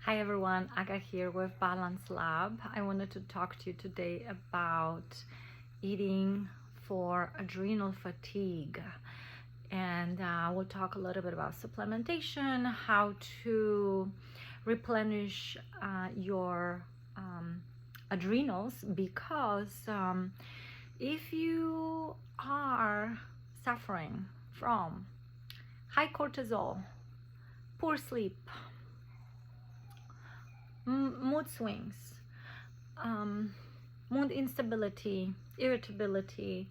Hi everyone, Aga here with Balance Lab. I wanted to talk to you today about eating for adrenal fatigue. And we'll talk a little bit about supplementation, how to replenish your adrenals, because if you are suffering from high cortisol, poor sleep, mood swings, mood instability, irritability,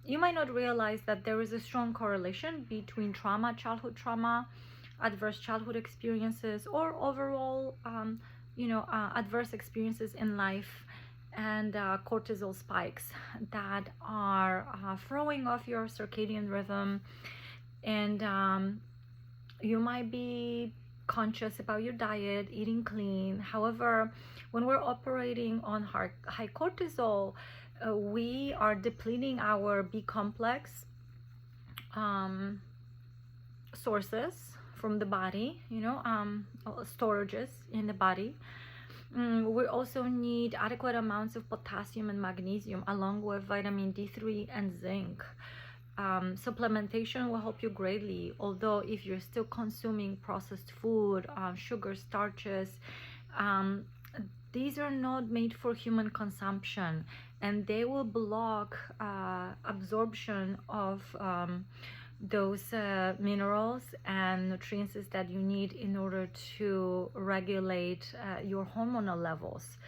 you might not realize that there is a strong correlation between childhood trauma, adverse childhood experiences, or overall, adverse experiences in life, and cortisol spikes that are throwing off your circadian rhythm. And you might be conscious about your diet, eating clean. However, when we're operating on high cortisol, we are depleting our B complex sources from the body, storages in the body. We also need adequate amounts of potassium and magnesium, along with vitamin D3 and zinc. Supplementation will help you greatly, although if you're still consuming processed food, sugar, starches, these are not made for human consumption, and they will block absorption of those minerals and nutrients that you need in order to regulate your hormonal levels.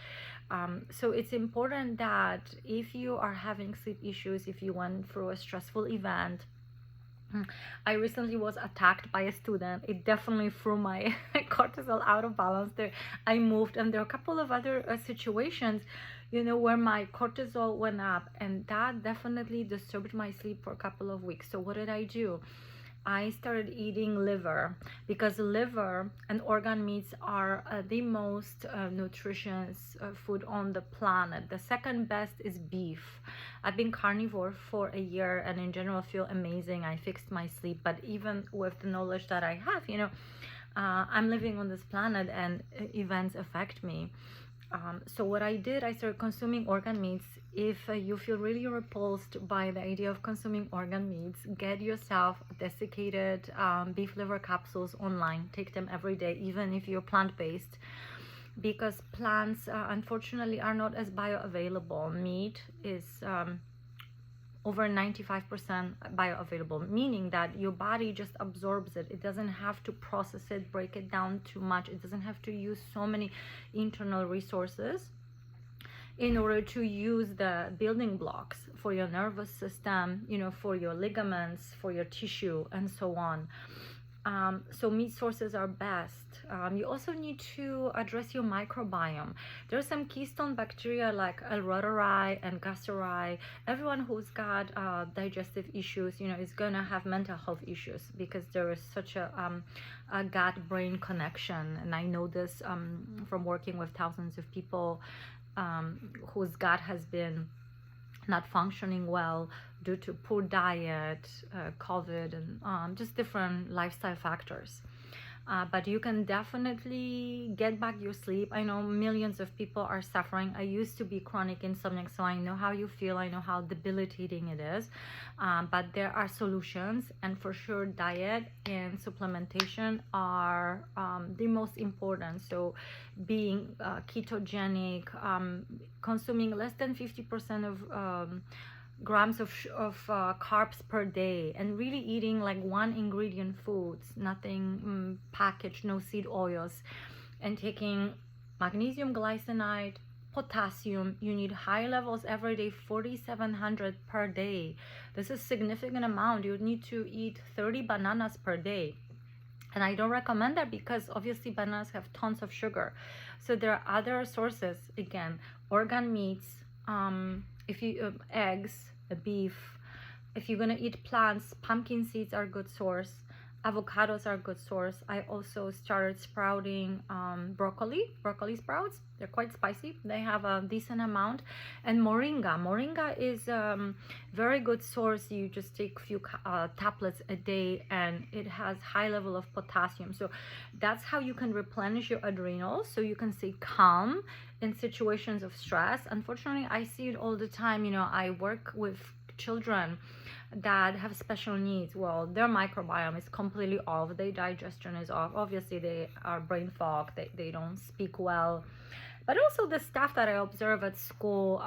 So it's important that if you are having sleep issues, if you went through a stressful event. I recently was attacked by a student. It definitely threw my cortisol out of balance. I moved, and there are a couple of other situations, where my cortisol went up, and that definitely disturbed my sleep for a couple of weeks. So what did I do? I started eating liver, because liver and organ meats are the most nutritious food on the planet. The second best is beef. I've been carnivore for a year, and in general feel amazing. I fixed my sleep, but even with the knowledge that I have, I'm living on this planet, and events affect me. So what I did, I started consuming organ meats. If you feel really repulsed by the idea of consuming organ meats, get yourself desiccated beef liver capsules online. Take them every day, even if you're plant-based, because plants unfortunately are not as bioavailable. Meat is over 95% bioavailable, meaning that your body just absorbs it. It doesn't have to process it, break it down too much. It doesn't have to use so many internal resources in order to use the building blocks for your nervous system, for your ligaments, for your tissue, and so on. So meat sources are best. You also need to address your microbiome. There are some keystone bacteria like L. reuteri and Gasseri. Everyone who's got digestive issues, is gonna have mental health issues, because there is such a gut-brain connection. And I know this from working with thousands of people whose gut has been not functioning well due to poor diet, COVID, and just different lifestyle factors. But you can definitely get back your sleep. I know millions of people are suffering. I used to be chronic insomniac, so I know how you feel. I know how debilitating it is. But there are solutions, and for sure diet and supplementation are the most important. So being ketogenic, consuming less than 50% of grams of carbs per day, and really eating like one ingredient foods, nothing packaged, no seed oils, and taking magnesium glycinate, potassium. You need high levels every day, 4,700 per day. This is a significant amount. You need to eat 30 bananas per day. And I don't recommend that, because obviously bananas have tons of sugar. So there are other sources, again, organ meats, if you eggs, beef. If you're gonna eat plants, pumpkin seeds are a good source. Avocados are a good source. I also started sprouting broccoli sprouts. They're quite spicy. They have a decent amount. And moringa is very good source. You just take a few tablets a day, and it has high level of potassium. So that's how you can replenish your adrenals, so you can stay calm in situations of stress. Unfortunately, I see it all the time. You know, I work with children that have special needs. Well, their microbiome is completely off, their digestion is off, obviously they are brain fog, they don't speak well. But also the staff that I observe at school,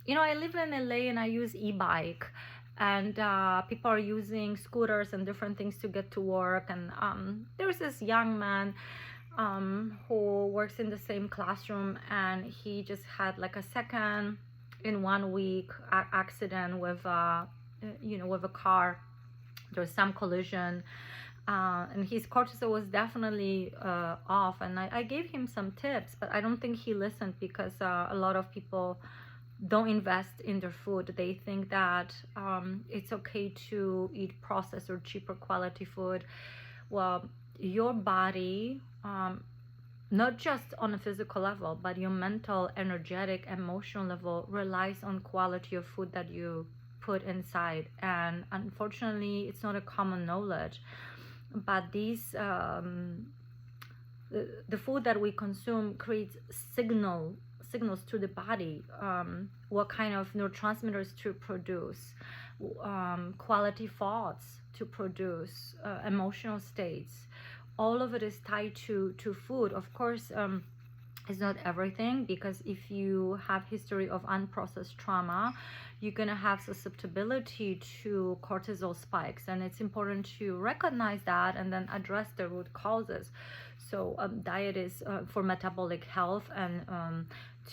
you know, I live in LA and I use e-bike, and people are using scooters and different things to get to work. And there's this young man who works in the same classroom, and he just had like a second in 1 week accident with you know, with a car. There was some collision, and his cortisol was definitely off, and I gave him some tips, but I don't think he listened, because a lot of people don't invest in their food. They think that it's okay to eat processed or cheaper quality food. Well, your body, not just on a physical level, but your mental, energetic, emotional level relies on quality of food that you put inside. And unfortunately, it's not a common knowledge, but these the food that we consume creates signals to the body, what kind of neurotransmitters to produce, quality thoughts to produce, emotional states. All of it is tied to food. Of course, it's not everything, because if you have history of unprocessed trauma, you're going to have susceptibility to cortisol spikes, and it's important to recognize that and then address the root causes. So diet is for metabolic health, and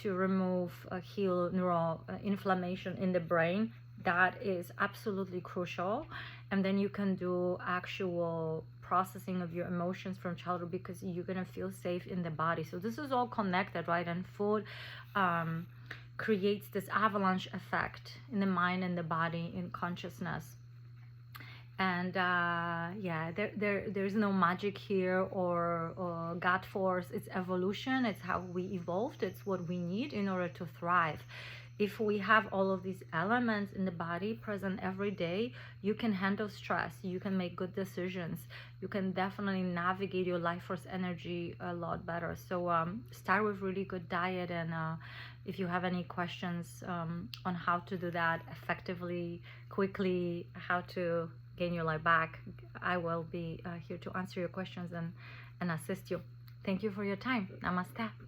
to remove heal neural inflammation in the brain. That is absolutely crucial. And then you can do actual processing of your emotions from childhood, because you're going to feel safe in the body. So this is all connected, right? And food creates this avalanche effect in the mind and the body, in consciousness. And yeah, there's no magic here or God force. It's evolution. It's how we evolved. It's what we need in order to thrive. If we have all of these elements in the body present every day, you can handle stress, you can make good decisions, you can definitely navigate your life force energy a lot better. So start with really good diet, and if you have any questions on how to do that effectively, quickly, how to gain your life back, I will be here to answer your questions and assist you. Thank you for your time. Namaste.